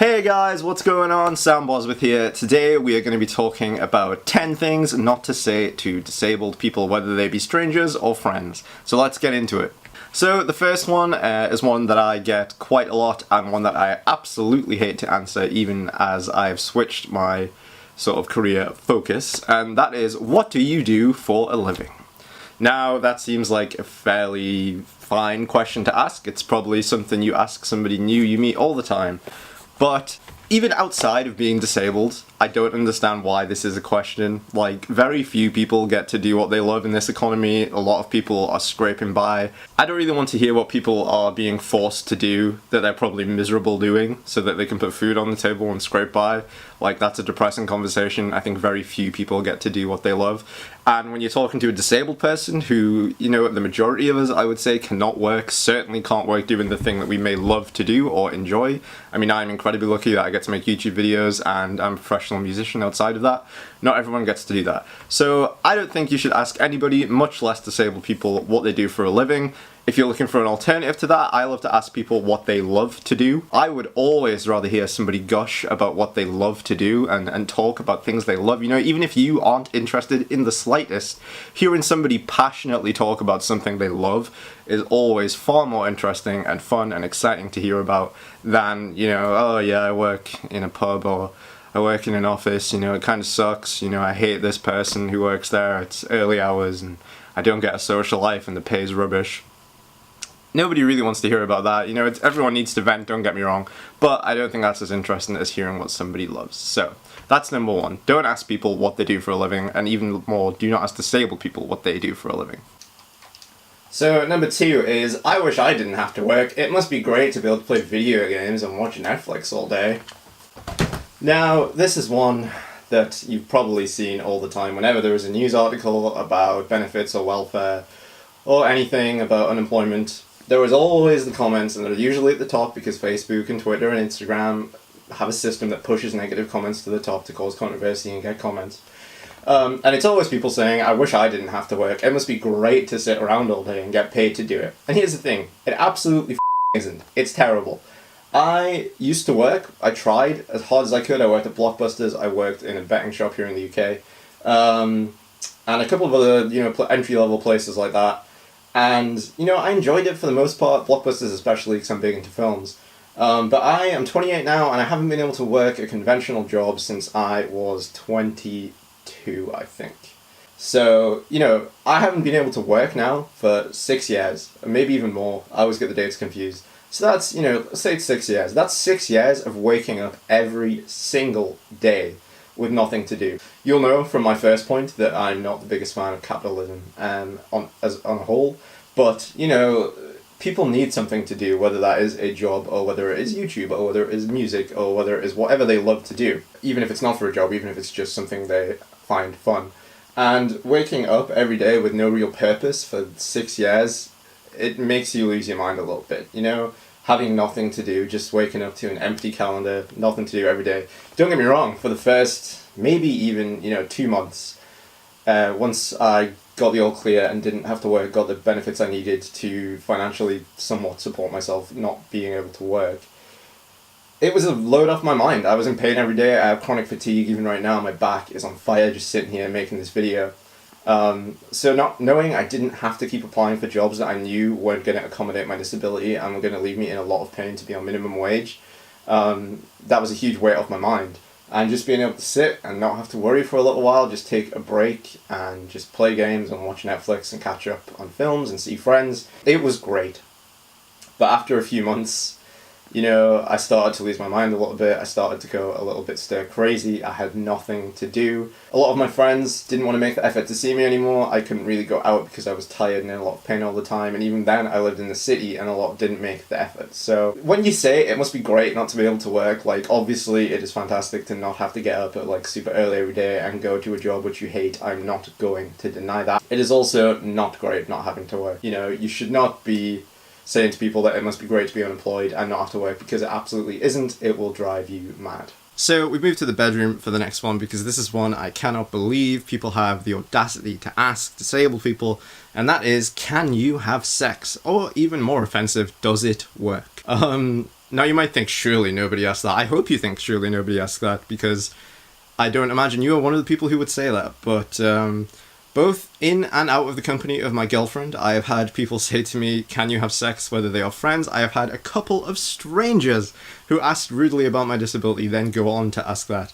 Hey guys, what's going on? Sam Bosworth here. Today we are going to be talking about 10 things not to say to disabled people, whether they be strangers or friends. So let's get into it. So the first one is one that I get quite a lot and one that I absolutely hate to answer even as I've switched my sort of career focus, and that is, what do you do for a living? Now that seems like a fairly fine question to ask. It's probably something you ask somebody new you meet all the time. But even outside of being disabled, I don't understand why this is a question. Like, very few people get to do what they love in this economy. A lot of people are scraping by. I don't really want to hear what people are being forced to do that they're probably miserable doing so that they can put food on the table and scrape by. Like, that's a depressing conversation. I think very few people get to do what they love. And when you're talking to a disabled person who, you know, the majority of us, I would say, cannot work, certainly can't work doing the thing that we may love to do or enjoy. I mean, I'm incredibly lucky that I get to make YouTube videos and I'm a professional musician outside of that. Not everyone gets to do that. So I don't think you should ask anybody, much less disabled people, what they do for a living. If you're looking for an alternative to that, I love to ask people what they love to do. I would always rather hear somebody gush about what they love to do and talk about things they love. You know, even if you aren't interested in the slightest, hearing somebody passionately talk about something they love is always far more interesting and fun and exciting to hear about than, you know, oh yeah, I work in a pub or I work in an office, you know, it kind of sucks, you know, I hate this person who works there, it's early hours and I don't get a social life and the pay's rubbish. Nobody really wants to hear about that, you know, everyone needs to vent, don't get me wrong, but I don't think that's as interesting as hearing what somebody loves. So, that's number one. Don't ask people what they do for a living, and even more, do not ask disabled people what they do for a living. So, number two is, I wish I didn't have to work. It must be great to be able to play video games and watch Netflix all day. Now, this is one that you've probably seen all the time whenever there is a news article about benefits or welfare, or anything about unemployment. There is always the comments, and they're usually at the top because Facebook and Twitter and Instagram have a system that pushes negative comments to the top to cause controversy and get comments. And it's always people saying, I wish I didn't have to work. It must be great to sit around all day and get paid to do it. And here's the thing, it absolutely isn't. It's terrible. I used to work, I tried as hard as I could. I worked at Blockbusters, I worked in a betting shop here in the UK, and a couple of other, you know, entry-level places like that. And, you know, I enjoyed it for the most part, Blockbusters especially because I'm big into films. But I am 28 now and I haven't been able to work a conventional job since I was 22, I think. So, you know, I haven't been able to work now for 6 years, maybe even more. I always get the dates confused. So that's, you know, let's say it's 6 years. That's 6 years of waking up every single day with nothing to do. You'll know from my first point that I'm not the biggest fan of capitalism on a whole, but, you know, people need something to do, whether that is a job or whether it is YouTube or whether it is music or whether it is whatever they love to do, even if it's not for a job, even if it's just something they find fun. And waking up every day with no real purpose for 6 years, it makes you lose your mind a little bit, you know? Having nothing to do, just waking up to an empty calendar, nothing to do every day. Don't get me wrong, for the first, maybe even, you know, 2 months, once I got the all clear and didn't have to work, got the benefits I needed to financially somewhat support myself, not being able to work, it was a load off my mind. I was in pain every day, I have chronic fatigue, even right now my back is on fire just sitting here making this video. So not knowing I didn't have to keep applying for jobs that I knew weren't going to accommodate my disability and were going to leave me in a lot of pain to be on minimum wage, that was a huge weight off my mind. And just being able to sit and not have to worry for a little while, just take a break and just play games and watch Netflix and catch up on films and see friends, it was great. But after a few months, you know, I started to lose my mind a little bit, I started to go a little bit stir crazy, I had nothing to do. A lot of my friends didn't want to make the effort to see me anymore, I couldn't really go out because I was tired and in a lot of pain all the time, and even then I lived in the city and a lot didn't make the effort. So when you say it must be great not to be able to work, like obviously it is fantastic to not have to get up at like super early every day and go to a job which you hate, I'm not going to deny that. It is also not great not having to work. You know, you should not be saying to people that it must be great to be unemployed and not have to work, because it absolutely isn't. It will drive you mad. So we move to the bedroom for the next one, because this is one I cannot believe people have the audacity to ask disabled people, and that is, can you have sex? Or even more offensive, does it work? Now you might think, surely nobody asked that. I hope you think, surely nobody asked that, because I don't imagine you are one of the people who would say that. But both in and out of the company of my girlfriend, I have had people say to me, can you have sex, whether they are friends? I have had a couple of strangers who asked rudely about my disability, then go on to ask that.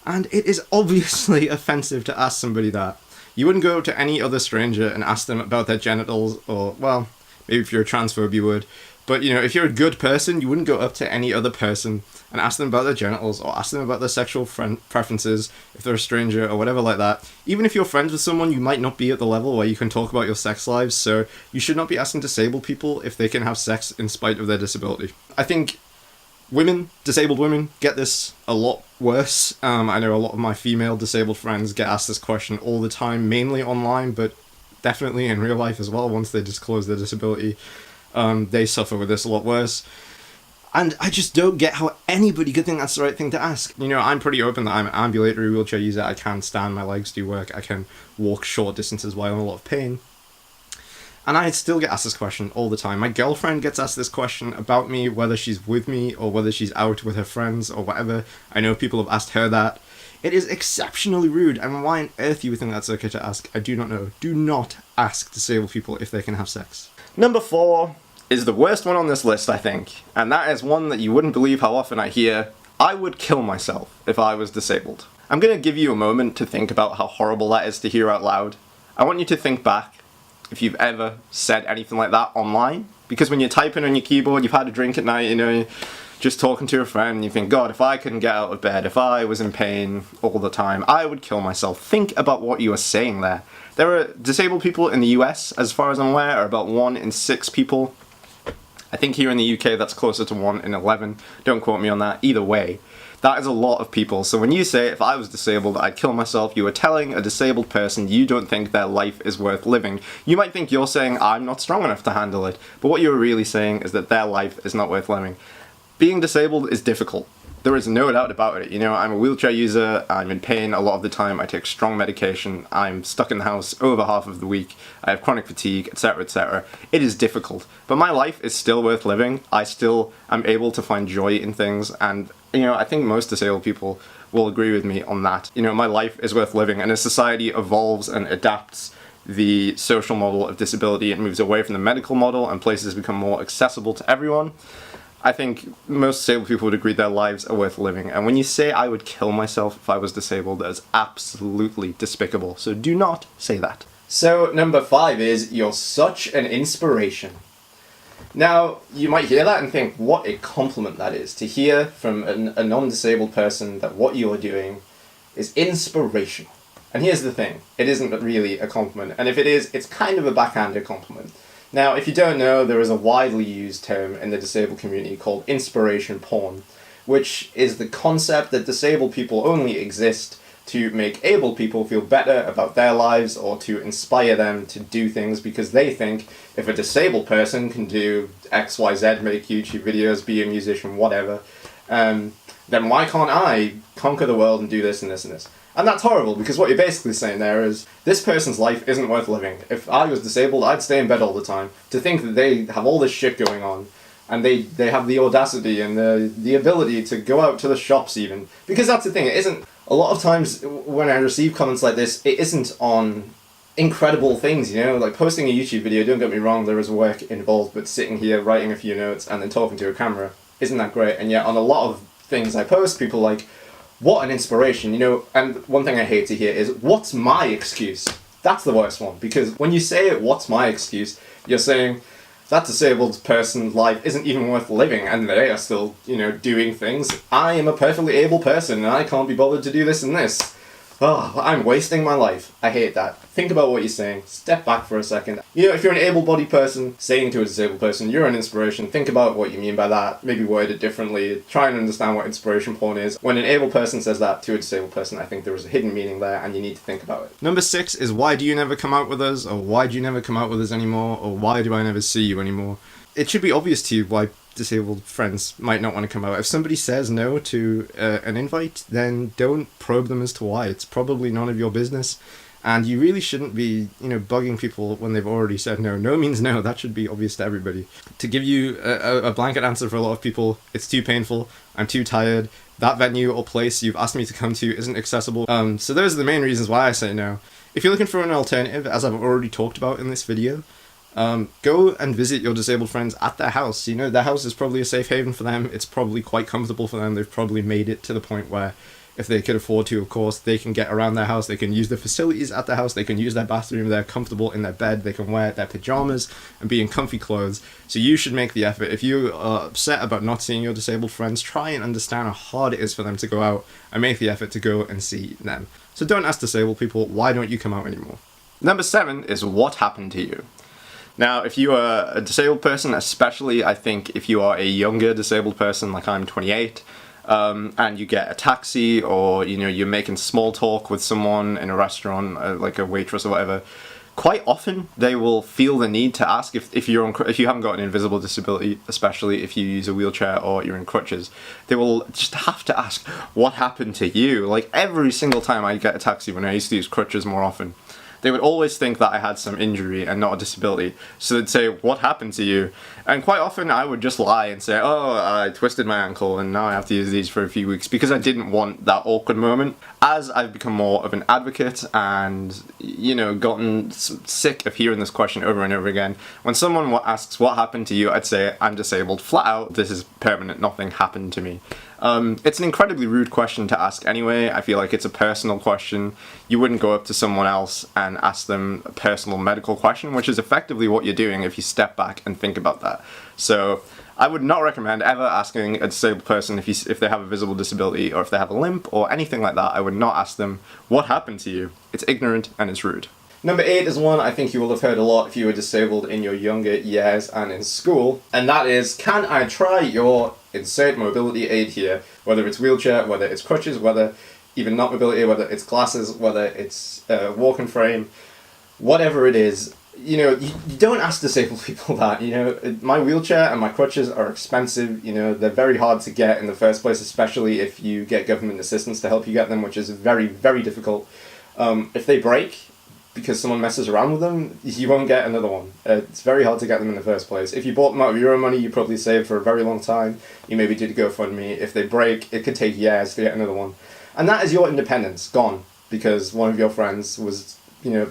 And it is obviously offensive to ask somebody that. You wouldn't go to any other stranger and ask them about their genitals, or, well, maybe if you're a transphobe you would. But, you know, if you're a good person, you wouldn't go up to any other person and ask them about their genitals or ask them about their sexual preferences if they're a stranger or whatever like that. Even if you're friends with someone, you might not be at the level where you can talk about your sex lives, so you should not be asking disabled people if they can have sex in spite of their disability. I think disabled women, get this a lot worse. I know a lot of my female disabled friends get asked this question all the time, mainly online, but definitely in real life as well once they disclose their disability. They suffer with this a lot worse. And I just don't get how anybody could think that's the right thing to ask. You know, I'm pretty open that I'm an ambulatory wheelchair user. I can stand, my legs do work. I can walk short distances while in a lot of pain. And I still get asked this question all the time. My girlfriend gets asked this question about me, whether she's with me or whether she's out with her friends or whatever. I know people have asked her that. It is exceptionally rude, and why on earth you would think that's okay to ask, I do not know. Do not ask disabled people if they can have sex. Number 4 is the worst one on this list, I think, and that is one that you wouldn't believe how often I hear. I would kill myself if I was disabled. I'm going to give you a moment to think about how horrible that is to hear out loud. I want you to think back if you've ever said anything like that online, because when you're typing on your keyboard, you've had a drink at night, you know, just talking to a friend, and you think, God, if I couldn't get out of bed, if I was in pain all the time, I would kill myself. Think about what you are saying there. There are disabled people in the US, as far as I'm aware, are about 1 in 6 people. I think here in the UK that's closer to 1 in 11. Don't quote me on that. Either way, that is a lot of people. So when you say, if I was disabled, I'd kill myself, you are telling a disabled person you don't think their life is worth living. You might think you're saying, I'm not strong enough to handle it. But what you're really saying is that their life is not worth living. Being disabled is difficult. There is no doubt about it. You know, I'm a wheelchair user, I'm in pain a lot of the time, I take strong medication, I'm stuck in the house over half of the week, I have chronic fatigue, etc, etc. It is difficult. But my life is still worth living. I still am able to find joy in things, and, you know, I think most disabled people will agree with me on that. You know, my life is worth living, and as society evolves and adapts the social model of disability, it moves away from the medical model and places become more accessible to everyone. I think most disabled people would agree their lives are worth living. And when you say I would kill myself if I was disabled, that is absolutely despicable. So do not say that. So number 5 is, you're such an inspiration. Now, you might hear that and think, what a compliment that is, to hear from a non-disabled person that what you're doing is inspirational. And here's the thing, it isn't really a compliment. And if it is, it's kind of a backhanded compliment. Now, if you don't know, there is a widely used term in the disabled community called inspiration porn, which is the concept that disabled people only exist to make able people feel better about their lives or to inspire them to do things because they think if a disabled person can do XYZ, make YouTube videos, be a musician, whatever, then why can't I conquer the world and do this and this and this? And that's horrible, because what you're basically saying there is, this person's life isn't worth living. If I was disabled, I'd stay in bed all the time. To think that they have all this shit going on, and they have the audacity and the ability to go out to the shops even. Because that's the thing, it isn't, a lot of times when I receive comments like this, it isn't on incredible things, you know, like posting a YouTube video, don't get me wrong, there is work involved, but sitting here, writing a few notes, and then talking to a camera, isn't that great? And yet on a lot of things I post, people are like, what an inspiration, you know, and one thing I hate to hear is, what's my excuse? That's the worst one, because when you say, what's my excuse, you're saying, that disabled person's life isn't even worth living, and they are still, you know, doing things. I am a perfectly able person, and I can't be bothered to do this and this. Oh, I'm wasting my life. I hate that. Think about what you're saying. Step back for a second. You know, if you're an able-bodied person, saying to a disabled person, you're an inspiration, think about what you mean by that. Maybe word it differently. Try and understand what inspiration porn is. When an able person says that to a disabled person, I think there is a hidden meaning there, and you need to think about it. Number 6 is, why do you never come out with us? Or why do you never come out with us anymore? Or why do I never see you anymore? It should be obvious to you why disabled friends might not want to come out. If somebody says no to an invite, then don't probe them as to why. It's probably none of your business. And you really shouldn't be, bugging people when they've already said no. No means no. That should be obvious to everybody. To give you a blanket answer for a lot of people, it's too painful, I'm too tired, that venue or place you've asked me to come to isn't accessible. So those are the main reasons why I say no. If you're looking for an alternative, as I've already talked about in this video, go and visit your disabled friends at their house. Their house is probably a safe haven for them. It's probably quite comfortable for them. They've probably made it to the point where, if they could afford to, of course, they can get around their house, they can use the facilities at their house, they can use their bathroom, they're comfortable in their bed, they can wear their pajamas and be in comfy clothes. So you should make the effort. If you are upset about not seeing your disabled friends, try and understand how hard it is for them to go out and make the effort to go and see them. So don't ask disabled people, why don't you come out anymore? Number 7 is what happened to you. Now, if you are a disabled person, especially I think if you are a younger disabled person, like I'm 28, and you get a taxi, or you're making small talk with someone in a restaurant, like a waitress or whatever, quite often they will feel the need to ask if you haven't got an invisible disability, especially if you use a wheelchair or you're in crutches, they will just have to ask, what happened to you? Like every single time I get a taxi when I used to use crutches more often, they would always think that I had some injury and not a disability. So they'd say, what happened to you? And quite often I would just lie and say, oh, I twisted my ankle and now I have to use these for a few weeks, because I didn't want that awkward moment. As I've become more of an advocate and, gotten sick of hearing this question over and over again, when someone asks, what happened to you? I'd say, I'm disabled. Flat out, this is permanent. Nothing happened to me. It's an incredibly rude question to ask anyway. I feel like it's a personal question. You wouldn't go up to someone else and ask them a personal medical question, which is effectively what you're doing if you step back and think about that. So I would not recommend ever asking a disabled person if they have a visible disability or if they have a limp or anything like that. I would not ask them, what happened to you? It's ignorant and it's rude. Number 8 is one I think you will have heard a lot if you were disabled in your younger years and in school, and that is, can I try your insert mobility aid here? Whether it's wheelchair, whether it's crutches, whether even not mobility, whether it's glasses, whether it's walking frame, whatever it is, you don't ask disabled people that. My wheelchair and my crutches are expensive, they're very hard to get in the first place, especially if you get government assistance to help you get them, which is very, very difficult. If they break, because someone messes around with them, you won't get another one. It's very hard to get them in the first place. If you bought them out of your own money, you probably saved for a very long time. You maybe did GoFundMe. If they break, it could take years to get another one. And that is your independence gone, because one of your friends was,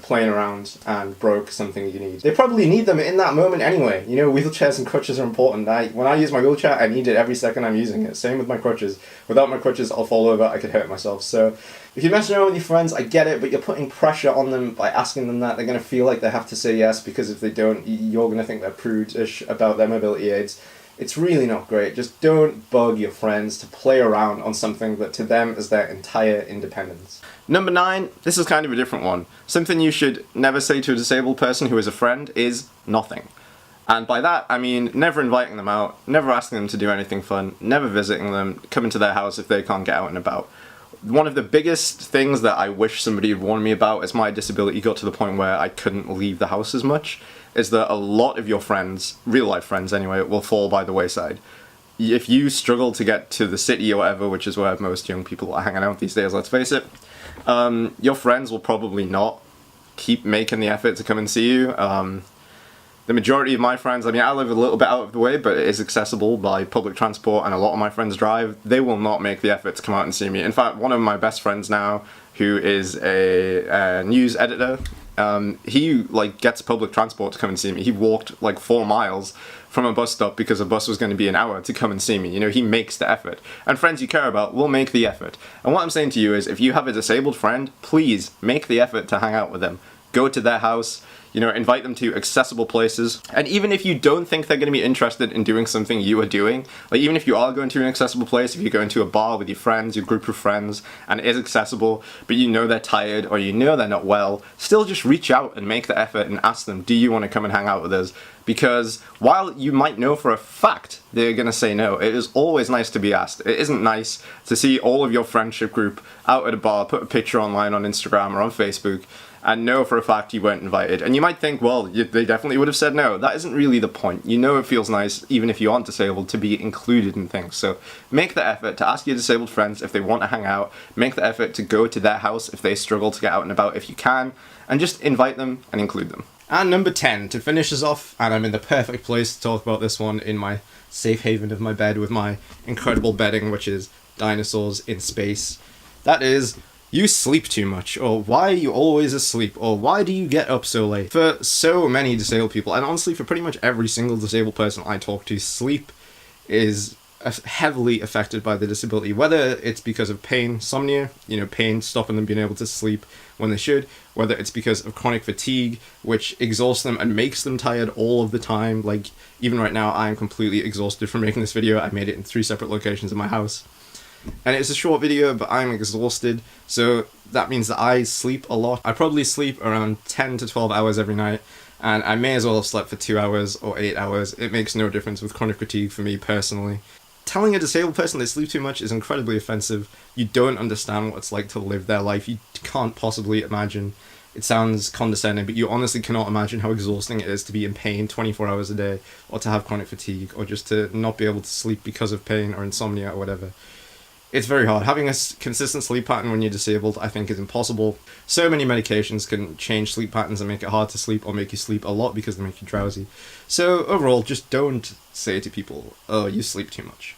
playing around and broke something you need. They probably need them in that moment anyway. Wheelchairs and crutches are important. When I use my wheelchair, I need it every second I'm using it. Same with my crutches. Without my crutches, I'll fall over, I could hurt myself. So if you're messing around with your friends, I get it, but you're putting pressure on them by asking them that. They're going to feel like they have to say yes, because if they don't, you're going to think they're prudish about their mobility aids. It's really not great. Just don't bug your friends to play around on something that to them is their entire independence. Number 9, this is kind of a different one. Something you should never say to a disabled person who is a friend is nothing. And by that, I mean never inviting them out, never asking them to do anything fun, never visiting them, coming to their house if they can't get out and about. One of the biggest things that I wish somebody had warned me about as my disability got to the point where I couldn't leave the house as much, is that a lot of your friends, real life friends anyway, will fall by the wayside. If you struggle to get to the city or whatever, which is where most young people are hanging out these days, let's face it, your friends will probably not keep making the effort to come and see you. The majority of my friends, I mean, I live a little bit out of the way, but it is accessible by public transport, and a lot of my friends drive. They will not make the effort to come out and see me. In fact, one of my best friends now, who is a news editor, he gets public transport to come and see me. He walked 4 miles from a bus stop because a bus was going to be an hour to come and see me. He makes the effort. And friends you care about will make the effort. And what I'm saying to you is, if you have a disabled friend, please make the effort to hang out with them. Go to their house, invite them to accessible places. And even if you don't think they're going to be interested in doing something you are doing, even if you are going to an accessible place, if you're going to a bar with your friends, your group of friends, and it is accessible, but they're tired or they're not well, still just reach out and make the effort and ask them, do you want to come and hang out with us? Because while you might know for a fact they're going to say no, it is always nice to be asked. It isn't nice to see all of your friendship group out at a bar, put a picture online on Instagram or on Facebook, and know for a fact you weren't invited. And you might think, well, they definitely would have said no. That isn't really the point. You know it feels nice, even if you aren't disabled, to be included in things. So make the effort to ask your disabled friends if they want to hang out. Make the effort to go to their house if they struggle to get out and about if you can. And just invite them and include them. And number 10, to finish us off, and I'm in the perfect place to talk about this one in my safe haven of my bed with my incredible bedding, which is dinosaurs in space. That is, you sleep too much, or why are you always asleep, or why do you get up so late? For so many disabled people, and honestly for pretty much every single disabled person I talk to, sleep is heavily affected by the disability, whether it's because of pain, insomnia, pain stopping them being able to sleep when they should, whether it's because of chronic fatigue, which exhausts them and makes them tired all of the time. Like, even right now, I am completely exhausted from making this video. I made it in 3 separate locations in my house. And it's a short video, but I'm exhausted, so that means that I sleep a lot. I probably sleep around 10 to 12 hours every night, and I may as well have slept for 2 hours or 8 hours. It makes no difference with chronic fatigue for me personally. Telling a disabled person they sleep too much is incredibly offensive. You don't understand what it's like to live their life. You can't possibly imagine. It sounds condescending, but you honestly cannot imagine how exhausting it is to be in pain 24 hours a day, or to have chronic fatigue, or just to not be able to sleep because of pain or insomnia or whatever. It's very hard. Having a consistent sleep pattern when you're disabled, I think, is impossible. So many medications can change sleep patterns and make it hard to sleep, or make you sleep a lot because they make you drowsy. So overall, just don't say to people, oh, you sleep too much.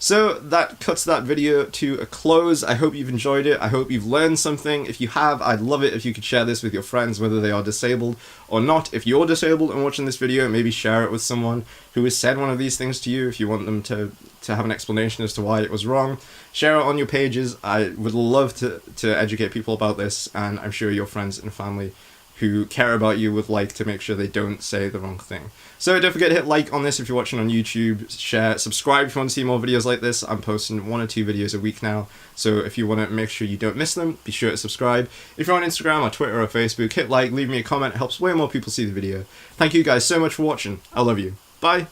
So that cuts that video to a close. I hope you've enjoyed it. I hope you've learned something. If you have, I'd love it if you could share this with your friends, whether they are disabled or not. If you're disabled and watching this video, maybe share it with someone who has said one of these things to you, if you want them to have an explanation as to why it was wrong. Share it on your pages. I would love to educate people about this, and I'm sure your friends and family who care about you would like to make sure they don't say the wrong thing. So don't forget to hit like on this if you're watching on YouTube, share, subscribe if you want to see more videos like this. I'm posting 1 or 2 videos a week now, so if you want to make sure you don't miss them, be sure to subscribe. If you're on Instagram or Twitter or Facebook, hit like, leave me a comment, it helps way more people see the video. Thank you guys so much for watching. I love you. Bye!